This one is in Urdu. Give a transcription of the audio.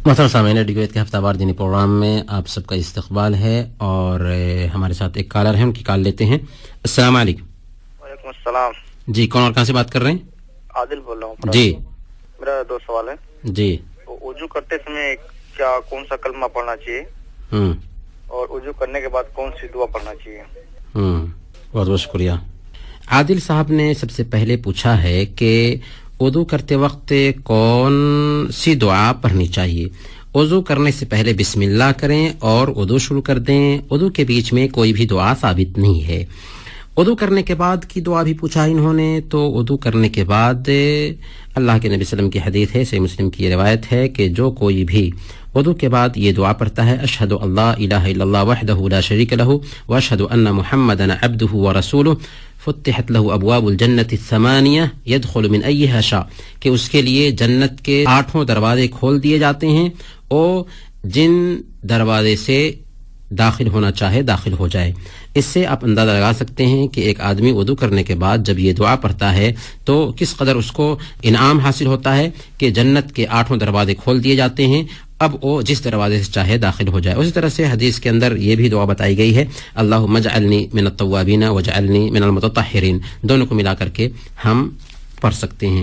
محترم سامعین، ریڈیو کویت کے ہفتہ وار دینی پروگرام میں آپ سب کا استقبال ہے اور ہمارے ساتھ ایک کالر ہیں، ان کی کال لیتے ہیں۔ السلام علیکم۔ وعلیکم السلام جی، کون اور کہاں سے بات کر رہے ہیں؟ عادل بول رہا ہوں۔ جی، میرا دو سوال ہے۔ جی، وضو کرتے سمے کیا کون سا کلمہ پڑھنا چاہیے اور وضو کرنے کے بعد کون سی دعا پڑھنا چاہیے؟ بہت بہت شکریہ۔ عادل صاحب نے سب سے پہلے پوچھا ہے کہ وضو کرتے وقت کون سی دعا پڑھنی چاہیے۔ وضو کرنے سے پہلے بسم اللہ کریں اور وضو شروع کر دیں۔ وضو کے بیچ میں کوئی بھی دعا ثابت نہیں ہے۔ وضو کرنے کے بعد کی دعا بھی پوچھا انہوں نے، تو وضو کرنے کے بعد اللہ کے نبی صلی اللہ علیہ وسلم کی حدیث ہے، صحیح مسلم کی یہ روایت ہے کہ جو کوئی بھی وضو کے بعد یہ دعا پڑھتا ہے، اشہد اللہ الہ الا اللہ وحدہ لا شریک لہ واشہد ان محمدا عبدہ ورسولہ فتحت له ابواب الجنت الثمانیہ يدخل من ایہا شاء، کہ اس کے لیے جنت کے 8 دروازے کھول دیے جاتے ہیں اور جن دروازے سے داخل ہونا چاہے داخل ہو جائے۔ اس سے آپ اندازہ لگا سکتے ہیں کہ ایک آدمی وضو کرنے کے بعد جب یہ دعا پڑھتا ہے تو کس قدر اس کو انعام حاصل ہوتا ہے کہ جنت کے 8 دروازے کھول دیے جاتے ہیں، اب وہ جس دروازے سے چاہے داخل ہو جائے۔ اسی طرح سے حدیث کے اندر یہ بھی دعا بتائی گئی ہے، اللہم اجعلنی من التوابین وجعلنی من المتطہرین، دونوں کو ملا کر کے ہم پڑھ سکتے ہیں۔